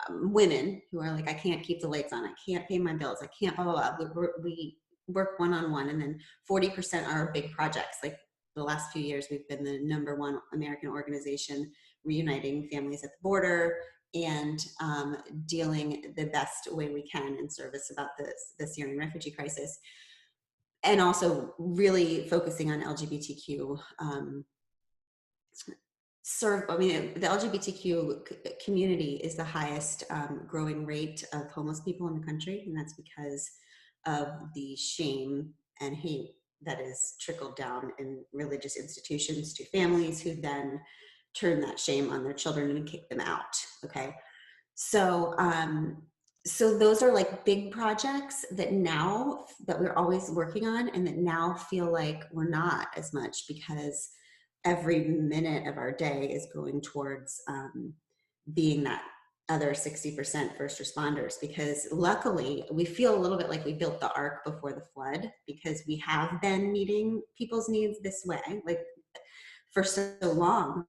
women who are like, I can't keep the lights on. I can't pay my bills. I can't blah, blah, blah. We work one-on-one, and then 40% are big projects. Like the last few years, we've been the #1 American organization reuniting families at the border and dealing the best way we can in service about the Syrian refugee crisis, and also really focusing on LGBTQ the LGBTQ community is the highest growing rate of homeless people in the country, and that's because of the shame and hate that is trickled down in religious institutions to families who then turn that shame on their children and kick them out. Okay, so so those are like big projects that we're always working on, and that now feel like we're not as much, because every minute of our day is going towards being that other 60% first responders, because luckily we feel a little bit like we built the ark before the flood, because we have been meeting people's needs this way, like for so long.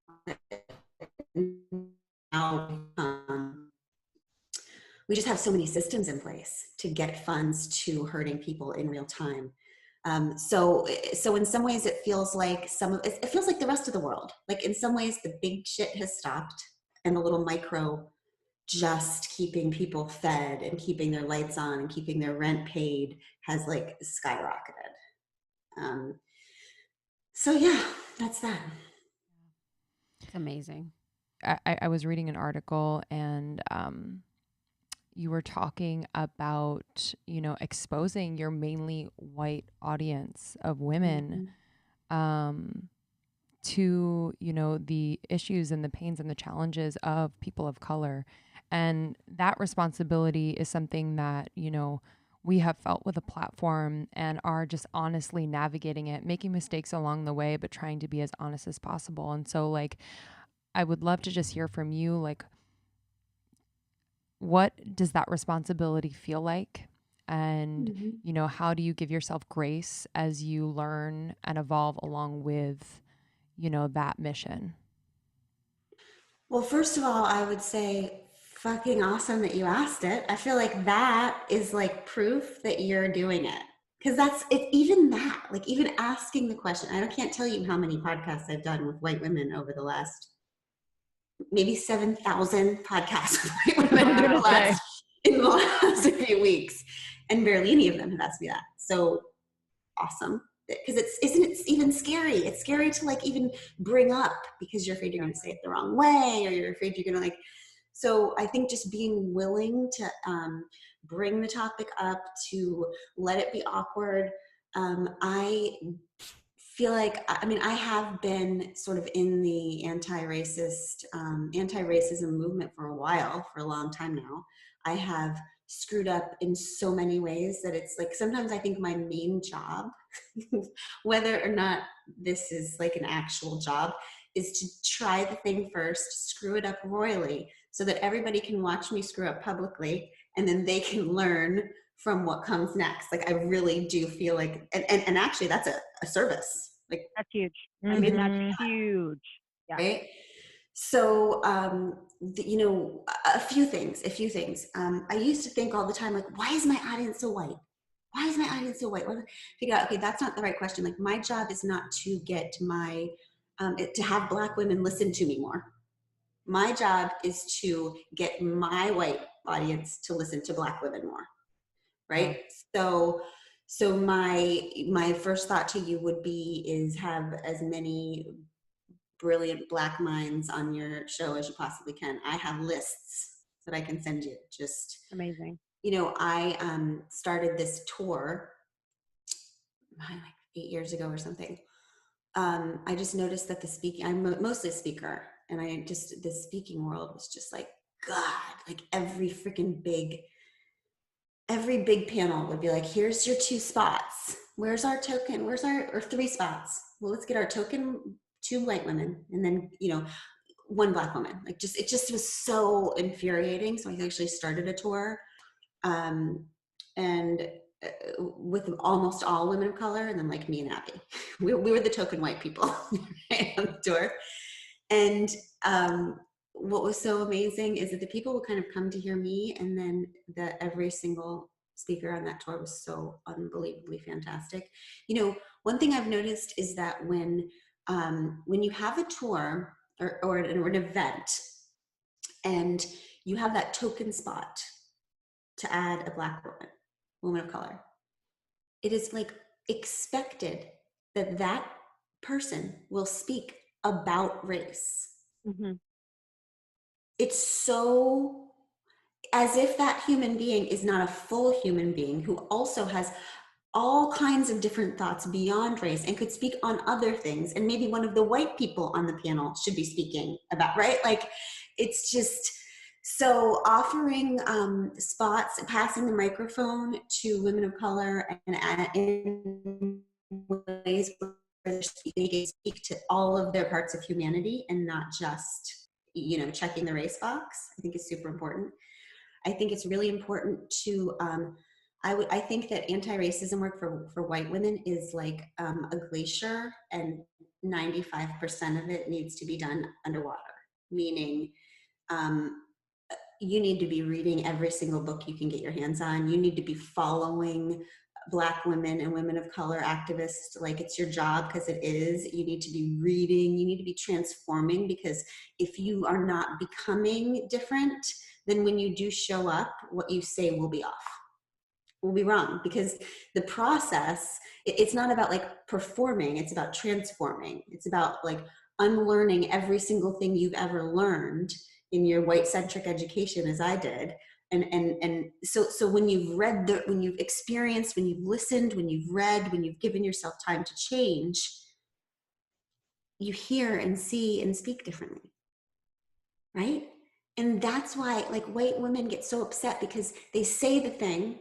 Now we just have so many systems in place to get funds to hurting people in real time. So in some ways it feels like it feels like the rest of the world. Like in some ways the big shit has stopped and the little micro just keeping people fed and keeping their lights on and keeping their rent paid has like skyrocketed. So yeah, that's that. It's amazing. I was reading an article and you were talking about, exposing your mainly white audience of women to, the issues and the pains and the challenges of people of color. And that responsibility is something that, we have felt with a platform and are just honestly navigating it, making mistakes along the way, but trying to be as honest as possible. And so like, I would love to just hear from you, like, what does that responsibility feel like? And, how do you give yourself grace as you learn and evolve along with, that mission? Well, first of all, I would say fucking awesome that you asked it. I feel like that is like proof that you're doing it. Because that's it, even that, like even asking the question. I can't tell you how many podcasts I've done with white women over the last, maybe 7,000 podcasts with white women in the last few weeks. And barely any of them have asked me that. So awesome. Because isn't it even scary? It's scary to like even bring up because you're afraid you're going to say it the wrong way, or you're afraid you're going to like. So I think just being willing to bring the topic up, to let it be awkward. I feel like, I mean, I have been sort of in the anti-racism movement for a while, for a long time now. I have screwed up in so many ways that it's like, sometimes I think my main job, whether or not this is like an actual job, is to try the thing first, screw it up royally, so that everybody can watch me screw up publicly, and then they can learn from what comes next. Like I really do feel like, and actually that's a service. Like That's huge. Mm-hmm. I mean, that's huge. Yeah. Right. So, a few things. I used to think all the time, like, why is my audience so white? Why is my audience so white? Well, figure out, okay, that's not the right question. Like my job is not to get to have Black women listen to me more. My job is to get my white audience to listen to Black women more. Right. So my first thought to you would be is have as many brilliant Black minds on your show as you possibly can. I have lists that I can send you. Just amazing. I started this tour like 8 years ago or something. I just noticed that I'm mostly a speaker, and the speaking world was just like, God, like every big panel would be like, here's your 2 spots. Where's our token? Or 3 spots? Well, let's get our token, 2 white women, and then, 1 Black woman. Like it just was so infuriating. So I actually started a tour, and with almost all women of color, and then like me and Abby, we were the token white people on the tour. And what was so amazing is that the people would kind of come to hear me, and then every single speaker on that tour was so unbelievably fantastic. One thing I've noticed is that when you have a tour or an event, and you have that token spot to add a Black woman of color, it is like expected that that person will speak about race. Mm-hmm. It's so as if that human being is not a full human being who also has all kinds of different thoughts beyond race and could speak on other things. And maybe one of the white people on the panel should be speaking about, right? Like, it's just, so offering spots, passing the microphone to women of color and in ways where they can speak to all of their parts of humanity and not just, checking the race box, I think is super important. I think it's really important to, I think that anti-racism work for white women is like a glacier, and 95% of it needs to be done underwater. Meaning, you need to be reading every single book you can get your hands on. You need to be following Black women and women of color activists like it's your job, because it is. You need to be reading, you need to be transforming, because if you are not becoming different, then when you do show up, what you say will be off, will be wrong, because the process, it's not about like performing, it's about transforming. It's about like unlearning every single thing you've ever learned in your white-centric education, as I did. And so when you've read, when you've experienced, when you've listened, when you've read, when you've given yourself time to change, you hear and see and speak differently, right? And that's why like white women get so upset, because they say the thing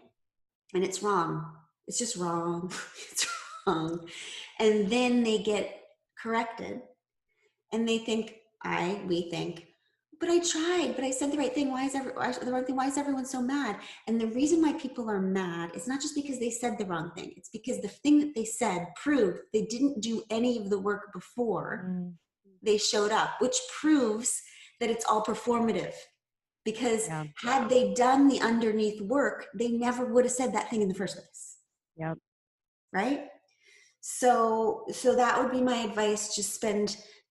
and it's wrong. It's just wrong. It's wrong. And then they get corrected and they think, we think, but I tried, but I said the right thing. Why is everyone so mad? And the reason why people are mad is not just because they said the wrong thing. It's because the thing that they said proved they didn't do any of the work before they showed up, which proves that it's all performative. Because had they done the underneath work, they never would have said that thing in the first place. Yep. Right? So that would be my advice.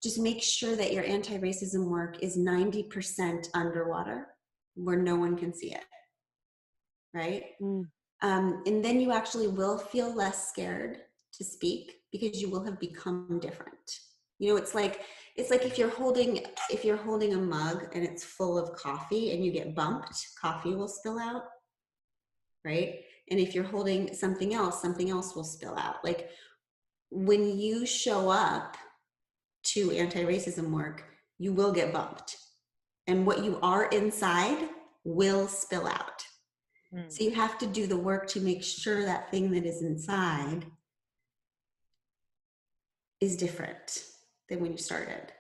Just make sure that your anti-racism work is 90% underwater, where no one can see it. Right? And then you actually will feel less scared to speak, because you will have become different. You know, it's like if you're holding a mug and it's full of coffee and you get bumped, coffee will spill out, right? And if you're holding something else will spill out. Like when you show up to anti-racism work, you will get bumped. And what you are inside will spill out. So you have to do the work to make sure that thing that is inside is different than when you started.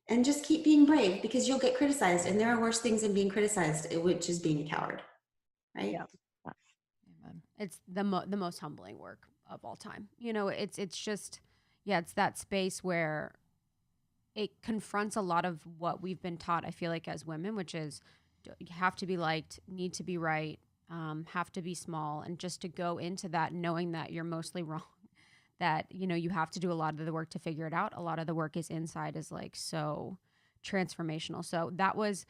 And just keep being brave, because you'll get criticized, and there are worse things than being criticized, which is being a coward, right? Yeah. It's the most humbling work of all time. You know, it's just, it's that space where it confronts a lot of what we've been taught, I feel like, as women, which is you have to be liked, need to be right, have to be small, and just to go into that knowing that you're mostly wrong, that, you know, you have to do a lot of the work to figure it out. A lot of the work is inside, is like so transformational. So that was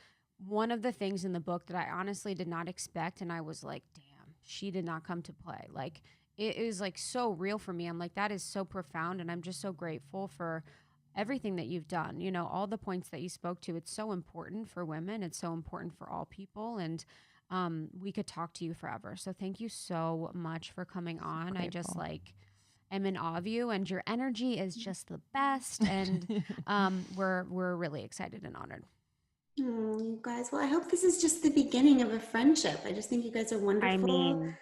one of the things in the book that I honestly did not expect. And I was like, damn, she did not come to play. Like, it is like so real for me. I'm like, that is so profound. And I'm just so grateful for everything that you've done. You know, all the points that you spoke to, it's so important for women. It's so important for all people. And we could talk to you forever. So thank you so much for coming on. Grateful. I just like am in awe of you, and your energy is just the best. And we're really excited and honored. You guys, well, I hope this is just the beginning of a friendship. I just think you guys are wonderful. I mean,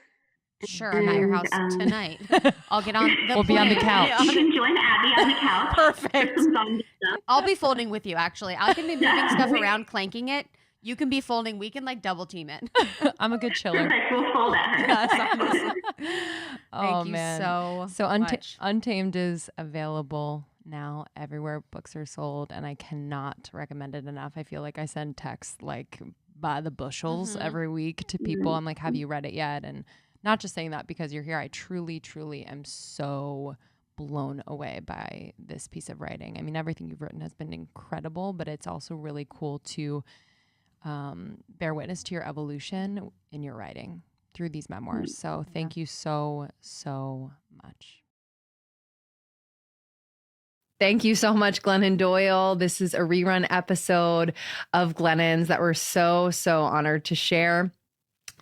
sure, I'm at your house tonight. I'll get on the We'll be on the couch. You can join Abby on the couch. Perfect. I'll be folding with you, actually. I can be moving stuff around, clanking it. You can be folding. We can like double team it. I'm a good chiller. Perfect. We'll fold at her. Yes, Thank you man. so much. Untamed is available now everywhere books are sold, and I cannot recommend it enough. I feel like I send texts like by the bushels every week to people. I'm like, have you read it yet? And not just saying that because you're here. I truly, truly am so blown away by this piece of writing. I mean, everything you've written has been incredible, but it's also really cool to bear witness to your evolution in your writing through these memoirs. So thank you so, so much. Thank you so much, Glennon Doyle. This is a rerun episode of Glennon's that we're so, so honored to share.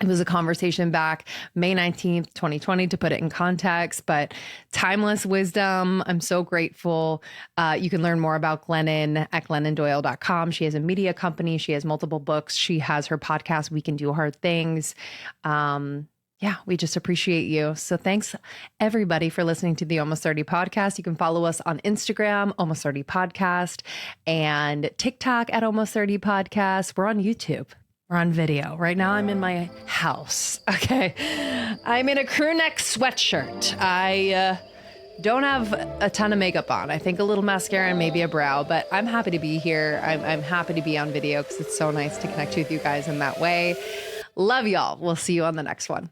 It was a conversation back May 19th, 2020, to put it in context, but timeless wisdom. I'm so grateful. You can learn more about Glennon at glennondoyle.com. She has a media company. She has multiple books. She has her podcast, We Can Do Hard Things. We just appreciate you. So thanks everybody for listening to the Almost 30 podcast. You can follow us on Instagram, Almost 30 podcast, and TikTok at Almost 30 podcast. We're on YouTube. We're on video. Right now I'm in my house. Okay. I'm in a crew neck sweatshirt. don't have a ton of makeup on. I think a little mascara and maybe a brow, but I'm happy to be here. I'm happy to be on video because it's so nice to connect with you guys in that way. Love y'all. We'll see you on the next one.